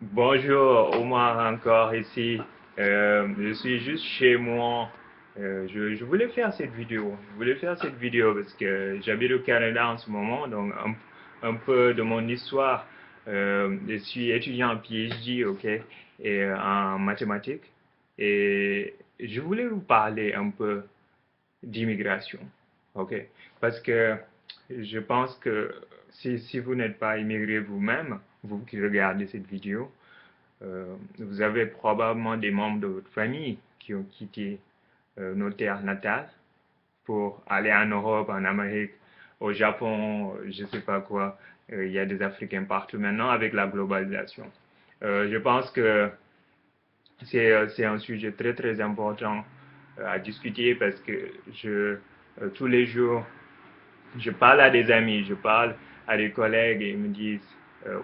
Bonjour, Omar encore ici. Je suis juste chez moi. Je voulais faire cette vidéo. Je voulais faire cette vidéo parce que j'habite au Canada en ce moment, donc un peu de mon histoire. Je suis étudiant en PhD, ok, et en mathématiques. Et je voulais vous parler un peu d'immigration, ok, parce que je pense que si vous n'êtes pas immigré vous-même, vous qui regardez cette vidéo, vous avez probablement des membres de votre famille qui ont quitté nos terres natales pour aller en Europe, en Amérique, au Japon, je ne sais pas quoi. Il y a des Africains partout maintenant avec la globalisation. Je pense que c'est un sujet très très important à discuter parce que tous les jours, je parle à des amis, je parle à des collègues et ils me disent,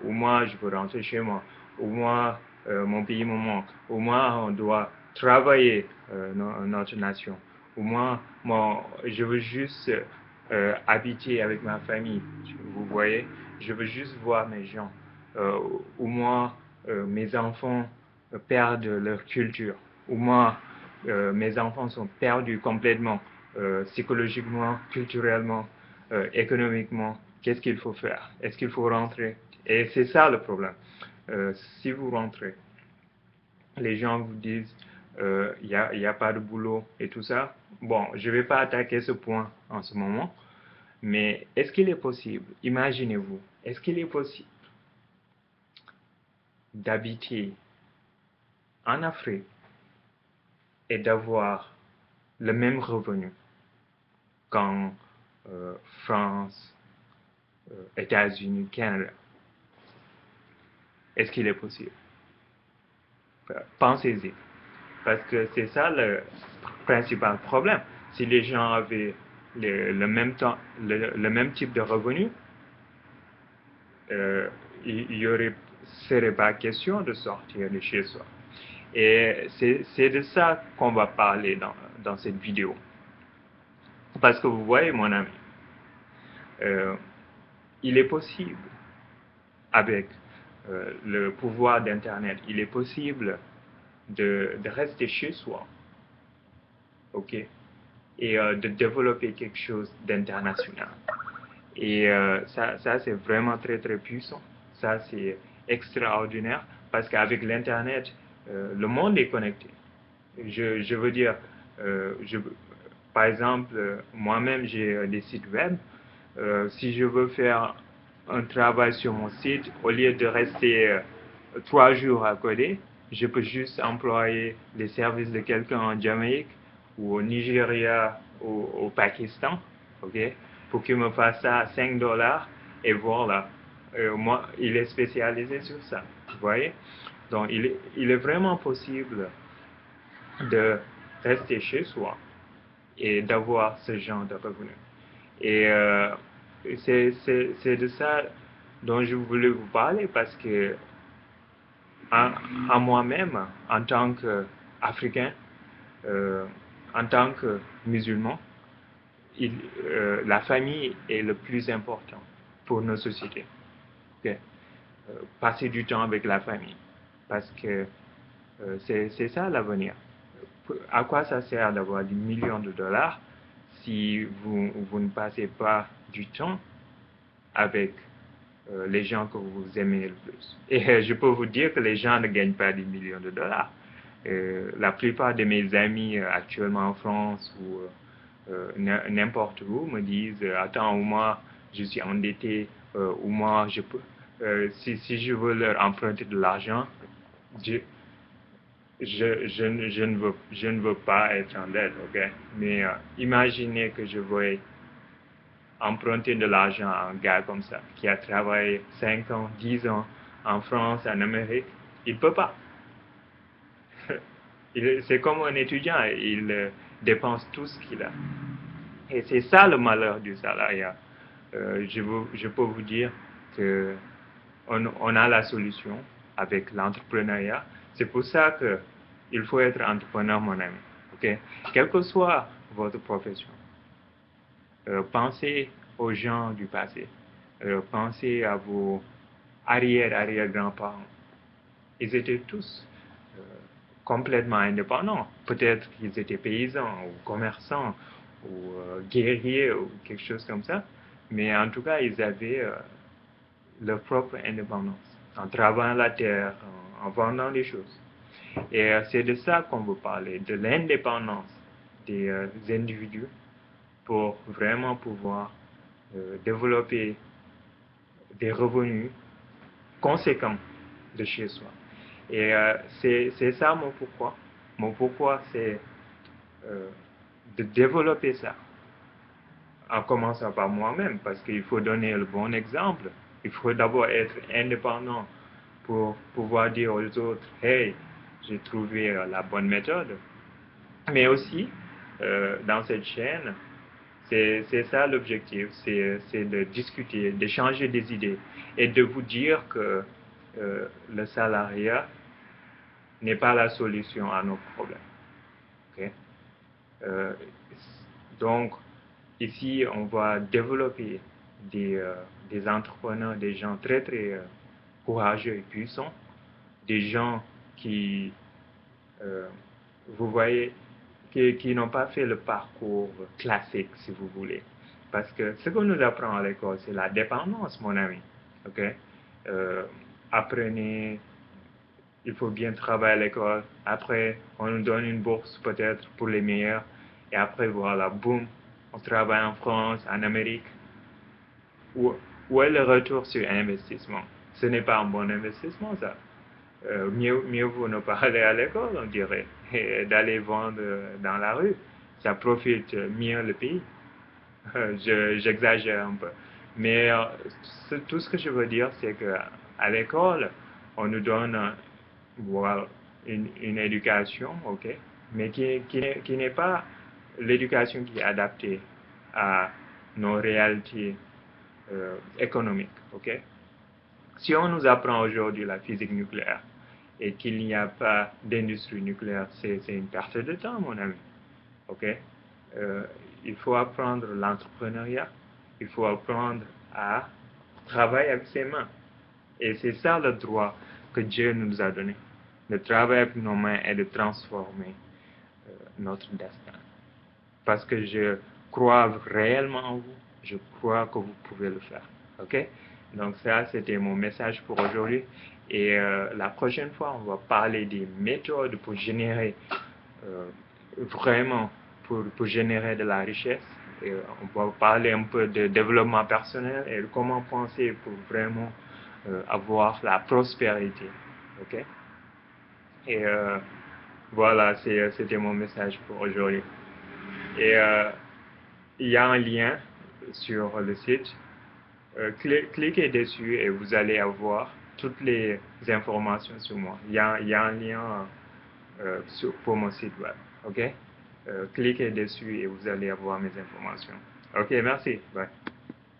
au moins je veux rentrer chez moi, au moins mon pays me manque, au moins on doit travailler notre nation, au moins je veux juste habiter avec ma famille, vous voyez, je veux juste voir mes gens, euh, au moins mes enfants perdent leur culture, au moins mes enfants sont perdus complètement, psychologiquement, culturellement, économiquement, qu'est-ce qu'il faut faire? Est-ce qu'il faut rentrer? Et c'est ça le problème. Si vous rentrez, les gens vous disent y a pas de boulot et tout ça. Bon, je ne vais pas attaquer ce point en ce moment, mais est-ce qu'il est possible, imaginez-vous, est-ce qu'il est possible d'habiter en Afrique et d'avoir le même revenu qu'en France, États-Unis, Canada? Est-ce qu'il est possible? Pensez-y. Parce que c'est ça le principal problème. Si les gens avaient le même temps, le même type de revenu, euh, il y aurait, serait pas question de sortir de chez soi. Et c'est de ça qu'on va parler dans cette vidéo. Parce que vous voyez, mon ami, euh, il est possible, avec le pouvoir d'Internet, il est possible de rester chez soi, ok, et de développer quelque chose d'international. Et ça c'est vraiment très très puissant. Ça, c'est extraordinaire parce qu'avec l'Internet, le monde est connecté. Je veux dire, par exemple, moi-même, j'ai des sites web. Si je veux faire un travail sur mon site, au lieu de rester 3 jours à coder, je peux juste employer les services de quelqu'un en Jamaïque ou au Nigeria ou au Pakistan, ok, pour qu'il me fasse ça à 5 dollars et voilà. Moi, il est spécialisé sur ça, vous voyez. Donc, il est vraiment possible de rester chez soi et d'avoir ce genre de revenus. Et c'est de ça dont je voulais vous parler parce que en moi-même, en tant qu'Africain, euh, en tant que musulman, la famille est le plus important pour nos sociétés. Okay? Passer du temps avec la famille, parce que c'est ça l'avenir. À quoi ça sert d'avoir des millions de dollars si vous ne passez pas du temps avec les gens que vous aimez le plus? Et je peux vous dire que les gens ne gagnent pas des millions de dollars. La plupart de mes amis actuellement en France ou n'importe où me disent attends, au moins je suis endetté, au moins je peux, si je veux leur emprunter de l'argent, je, je ne veux pas être en dette, ok? Mais imaginez que je veuille emprunter de l'argent à un gars comme ça, qui a travaillé 5 ans, 10 ans en France, en Amérique. Il ne peut pas. C'est comme un étudiant, il dépense tout ce qu'il a. Et c'est ça le malheur du salariat. Je peux vous dire que on a la solution avec l'entrepreneuriat. C'est pour ça que il faut être entrepreneur, mon ami. Ok? Quelle que soit votre profession, pensez aux gens du passé. Pensez à vos arrière-arrière-grands-parents. ils étaient tous complètement indépendants. Peut-être qu'ils étaient paysans ou commerçants ou guerriers ou quelque chose comme ça, mais en tout cas, ils avaient leur propre indépendance en travaillant la terre, en vendant des choses. Et c'est de ça qu'on veut parler, de l'indépendance des individus pour vraiment pouvoir développer des revenus conséquents de chez soi. Et c'est ça mon pourquoi. Mon pourquoi, c'est de développer ça, en commençant par moi-même, parce qu'il faut donner le bon exemple. Il faut d'abord être indépendant pour pouvoir dire aux autres, hey, j'ai trouvé la bonne méthode. Mais aussi, dans cette chaîne, c'est ça l'objectif, c'est de discuter, d'échanger des idées et de vous dire que le salariat n'est pas la solution à nos problèmes. Okay? Euh, donc, ici, on va développer des entrepreneurs, des gens très, très courageux et puissants, des gens qui, vous voyez, qui n'ont pas fait le parcours classique, si vous voulez. Parce que ce qu'on nous apprend à l'école, c'est la dépendance, mon ami. OK? Apprenez, il faut bien travailler à l'école. Après, on nous donne une bourse peut-être pour les meilleurs. Et après, voilà, boum, on travaille en France, en Amérique. Où est le retour sur investissement? Ce n'est pas un bon investissement, ça. Mieux vaut ne pas aller à l'école, on dirait, et d'aller vendre dans la rue. Ça profite mieux le pays. J'exagère un peu. Mais tout ce que je veux dire, c'est qu'à l'école, on nous donne voilà, une éducation, ok, mais qui n'est pas l'éducation qui est adaptée à nos réalités économiques, ok. Si on nous apprend aujourd'hui la physique nucléaire et qu'il n'y a pas d'industrie nucléaire, c'est une perte de temps, mon ami. Ok? Il faut apprendre l'entrepreneuriat, il faut apprendre à travailler avec ses mains. Et c'est ça le droit que Dieu nous a donné, de travailler avec nos mains et de transformer notre destin. Parce que je crois réellement en vous, je crois que vous pouvez le faire. Ok? Donc ça, c'était mon message pour aujourd'hui. Et la prochaine fois, on va parler des méthodes pour générer vraiment, pour générer de la richesse. Et on va parler un peu de développement personnel et de comment penser pour vraiment avoir la prospérité. Ok? Et voilà, c'était mon message pour aujourd'hui. Et il y a un lien sur le site. Cliquez dessus et vous allez avoir toutes les informations sur moi. Il y a un lien pour mon site web. OK? Cliquez dessus et vous allez avoir mes informations. OK, merci. Bye.